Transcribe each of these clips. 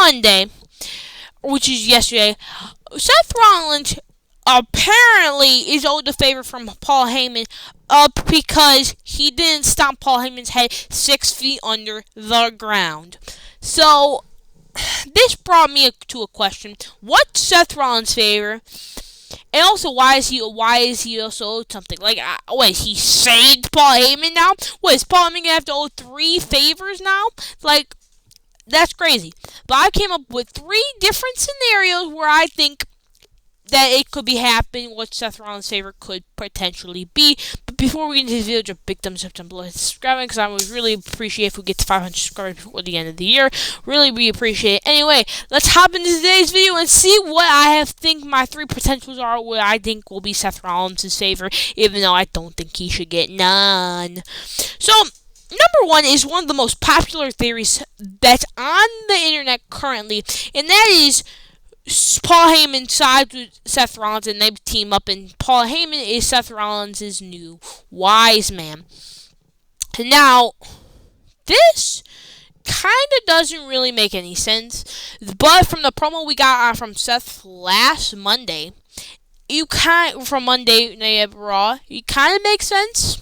Monday, which is yesterday, Seth Rollins apparently is owed a favor from Paul Heyman up because he didn't stomp Paul Heyman's head 6 feet under the ground. So, this brought me to a question. What's Seth Rollins' favor? And also, why is he also owed something? Like, what, he saved Paul Heyman now? What, is Paul Heyman going to have to owe 3 favors now? Like, that's crazy. But I came up with 3 different scenarios where I think that it could be happening, what Seth Rollins' favor could potentially be. But before we get into this video, just big thumbs up, below, subscribing, because I would really appreciate if we get to 500 subscribers before the end of the year. Really, we appreciate it. Anyway, let's hop into today's video and see what I think my 3 potentials are, what I think will be Seth Rollins' favor, even though I don't think he should get none. So, number 1 is one of the most popular theories that's on the internet currently, and that is Paul Heyman sides with Seth Rollins and they team up, and Paul Heyman is Seth Rollins' new wise man. Now, this kind of doesn't really make any sense, but from the promo we got from Seth last Monday, from Monday Night Raw, it kind of makes sense.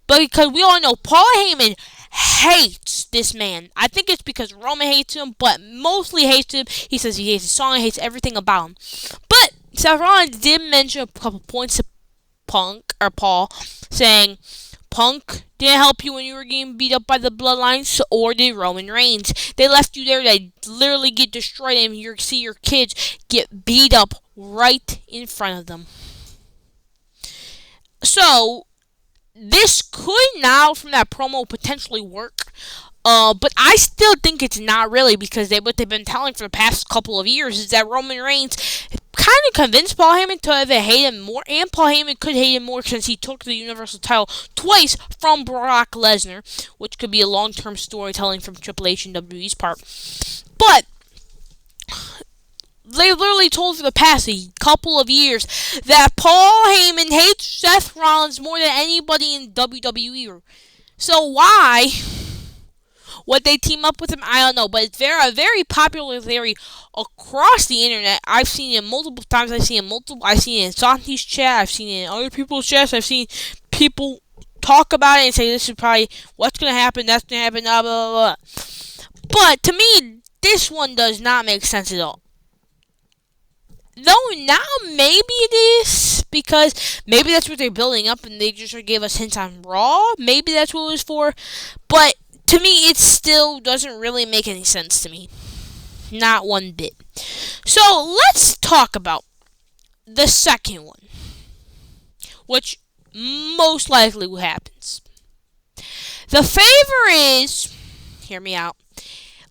But because we all know Paul Heyman hates this man. I think it's because Roman hates him, but mostly hates him. He says he hates his song, hates everything about him. But Seth Rollins did mention a couple points to Paul, saying Punk didn't help you when you were getting beat up by the Bloodlines, or did Roman Reigns. They left you there to literally get destroyed, and you see your kids get beat up right in front of them. So this could now, from that promo, potentially work. But I still think it's not really, because what they've been telling for the past couple of years is that Roman Reigns kind of convinced Paul Heyman to either hate him more, and Paul Heyman could hate him more since he took the Universal title twice from Brock Lesnar, which could be a long-term storytelling from Triple H and WWE's part. But they literally told for the past couple of years that Paul Heyman hates Seth Rollins more than anybody in WWE. So why would they team up with him? I don't know, but it's a very popular theory across the internet. I've seen it multiple times. I've seen it in Santi's chat. I've seen it in other people's chats. I've seen people talk about it and say this is probably what's going to happen, that's going to happen, blah, blah, blah. But to me, this one does not make sense at all. Though now maybe it is, because maybe that's what they're building up and they just gave us hints on Raw. Maybe that's what it was for. But to me, it still doesn't really make any sense to me. Not one bit. So let's talk about the second one, which most likely will happen. The favor is, hear me out,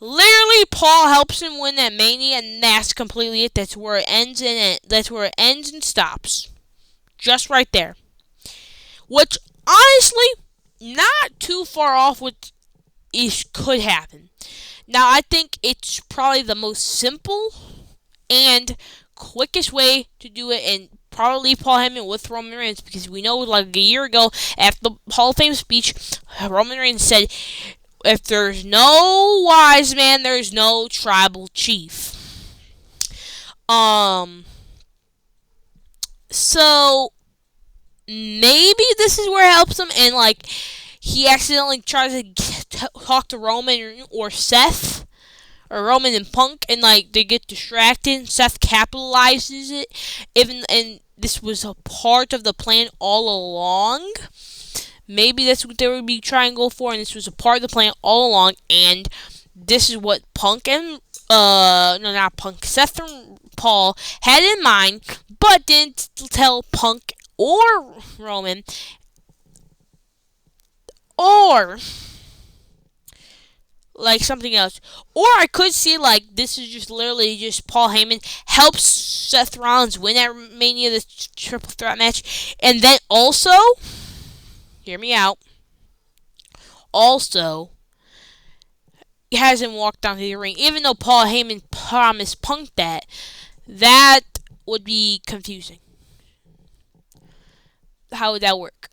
literally, Paul helps him win that Mania, and that's completely it. That's where it ends, and stops. Just right there. Which, honestly, not too far off what could happen. Now, I think it's probably the most simple and quickest way to do it, and probably Paul Heyman with Roman Reigns, because we know, like a year ago, after the Hall of Fame speech, Roman Reigns said, if there's no wise man, there's no tribal chief. So maybe this is where it helps him, and like he accidentally tries to talk to Roman or Seth, or Roman and Punk, and like they get distracted. Seth capitalizes it, and this was a part of the plan all along. Maybe that's what they would be trying to go for, and this was a part of the plan all along, and this is what Seth and Paul had in mind, but didn't tell Punk or Roman, or like something else. Or I could see like this is just literally just Paul Heyman helps Seth Rollins win at Mania, this triple threat match, and then also, hear me out, also he hasn't walked down to the ring, even though Paul Heyman promised Punk that. That would be confusing. How would that work?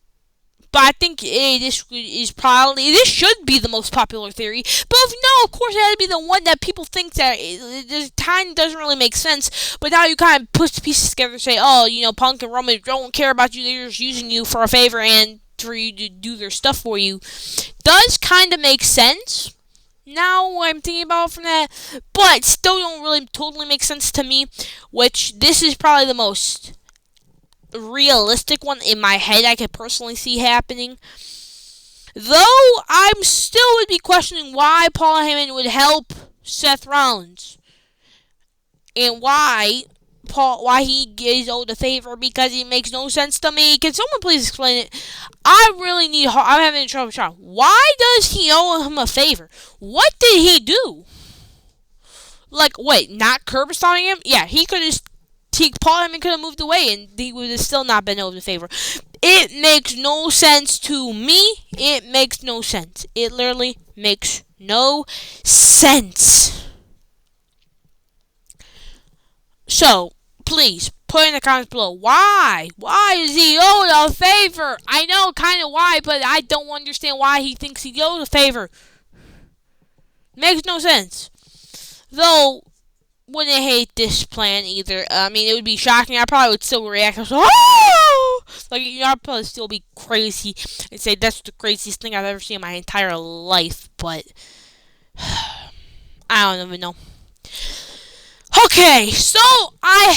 But I think this should be the most popular theory. But if no, of course it had to be the one that people think that the time doesn't really make sense. But now you kind of put the pieces together and say, oh, Punk and Roman don't care about you. They're just using you for a favor and for you to do their stuff for you. Does kind of make sense. Now I'm thinking about it from that, but still don't really totally make sense to me. Which this is probably the most realistic one in my head I could personally see happening. Though I'm still would be questioning why Paul Heyman would help Seth Rollins and why he gives owed a favor, because it makes no sense to me. Can someone please explain it? I'm having trouble. Why does he owe him a favor? What did he do? Like, wait, not curb stomping him? Yeah, he could have. Paul Heyman could have moved away, and he would have still not been owed a favor. It makes no sense to me. It makes no sense. It literally makes no sense. So, please, put in the comments below. Why? Why is he owed a favor? I know kind of why, but I don't understand why he thinks he owed a favor. Makes no sense. Though, wouldn't hate this plan either. I mean, it would be shocking. I probably would still react. Oh! Like, I'd probably still be crazy and say that's the craziest thing I've ever seen in my entire life. But, I don't even know. Okay, so I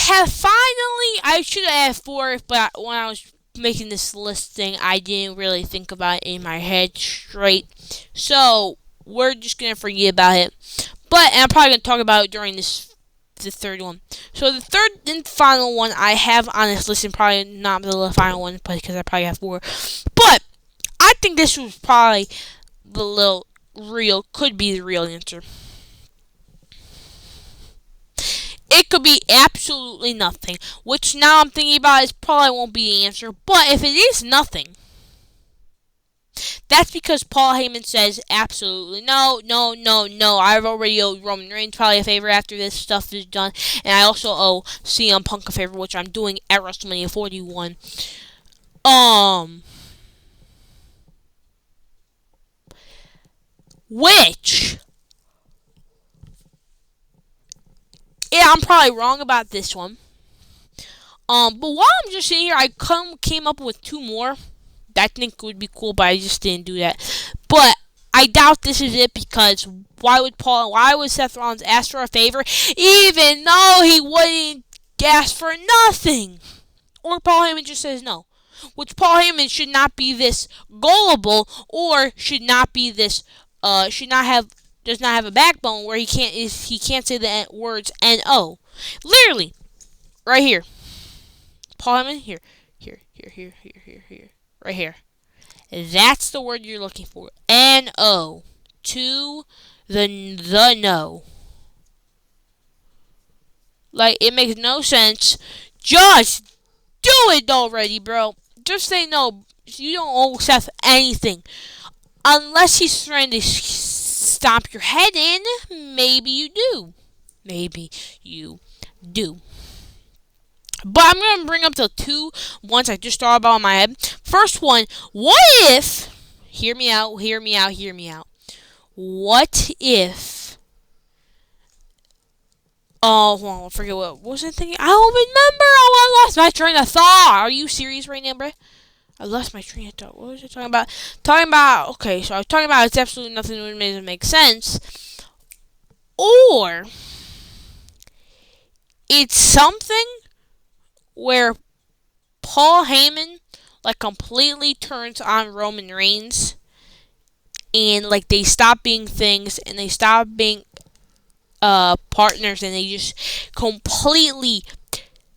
should have had 4, but when I was making this listing, I didn't really think about it in my head straight. So, we're just going to forget about it. But, and I'm probably going to talk about it during the third one. So, the third and final one I have on this list, and probably not the final one, because I probably have 4. But, I think this was probably could be the real answer. It could be absolutely nothing, which now I'm thinking about is probably won't be the answer. But if it is nothing, that's because Paul Heyman says absolutely no. I've already owed Roman Reigns probably a favor after this stuff is done, and I also owe CM Punk a favor, which I'm doing at WrestleMania 41. Which, yeah, I'm probably wrong about this one. But while I'm just sitting here, I came up with 2 more that I think would be cool, but I just didn't do that. But I doubt this is it, because why would Seth Rollins ask for a favor even though he wouldn't ask for nothing? Or Paul Heyman just says no. Which Paul Heyman should not be this gullible, or should not be this does not have a backbone where he can't say the words N-O. Literally, right here. Paul Heyman, here. Right here. That's the word you're looking for. N-O. To the no. Like, it makes no sense. Just do it already, bro. Just say no. You don't owe Seth anything. Unless he's trying to stomp your head in, maybe you do. Maybe you do. But I'm going to bring up the 2 ones I just thought about in my head. First one, what if, hear me out. What if, hold on, I forget what was I thinking? I don't remember. Oh, I lost my train of thought. Are you serious right now, bro? I lost my train of thought. What was I talking about? Okay, so I was talking about it's absolutely nothing that doesn't make sense. Or, it's something where Paul Heyman, like, completely turns on Roman Reigns, and, like, they stop being things, and they stop being partners, and they just completely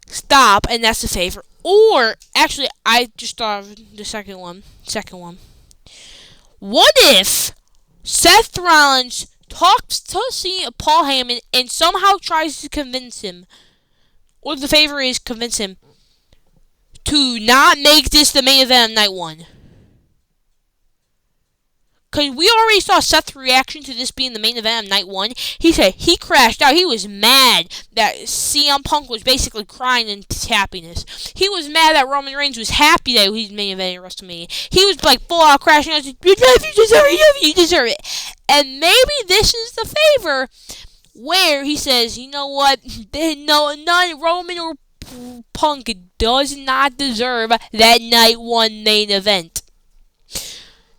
stop, and that's a favor. Or, actually, I just thought of the second one. What if Seth Rollins talks to Paul Heyman and somehow tries to convince him, or the favor is convince him, to not make this the main event of night 1? because we already saw Seth's reaction to this being the main event of night one. He said he crashed out. He was mad that CM Punk was basically crying in happiness. He was mad that Roman Reigns was happy that he was main eventing WrestleMania. He was like full out crashing out. You deserve it. You deserve it. And maybe this is the favor where he says, you know what? No, none Roman or Punk does not deserve that night one main event.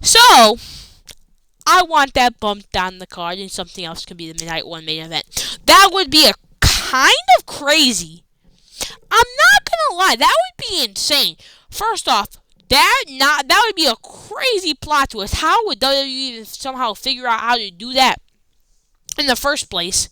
So, I want that bumped down the card and something else could be the night one main event. That would be a kind of crazy. I'm not gonna lie, that would be insane. First off, that would be a crazy plot twist. How would WWE even somehow figure out how to do that in the first place?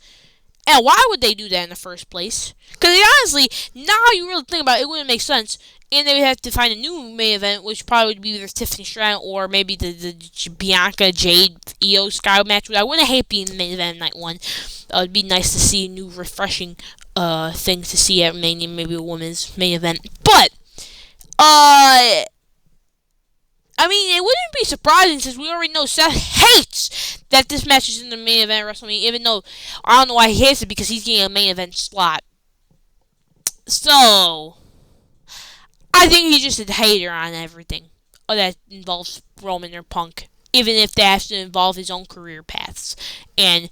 And why would they do that in the first place? Because honestly, now you really think about it, it wouldn't make sense. And they would have to find a new main event, which probably would be either Tiffany Stratton or maybe the Bianca Jade Io Sky match. I wouldn't hate being the main event night one. It would be nice to see new, refreshing things to see at Mania, maybe a women's main event. But, I mean, it wouldn't be surprising since we already know Seth hates that this match is in the main event of WrestleMania, even though I don't know why he hates it because he's getting a main event slot. So, I think he's just a hater on everything that involves Roman or Punk, even if that has to involve his own career paths and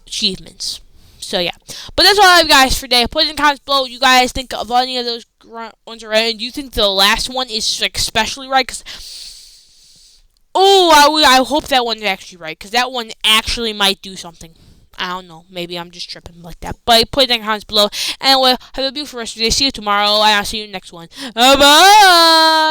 achievements. So, yeah. But that's all I have, guys, for today. Put it in the comments below what you guys think of any of those ones right. And do you think the last one is like especially right? Because I hope that one's actually right, because that one actually might do something. I don't know. Maybe I'm just tripping like that. But put it in the comments below. Anyway, have a beautiful rest of your day. See you tomorrow, and I'll see you in the next one. Bye-bye!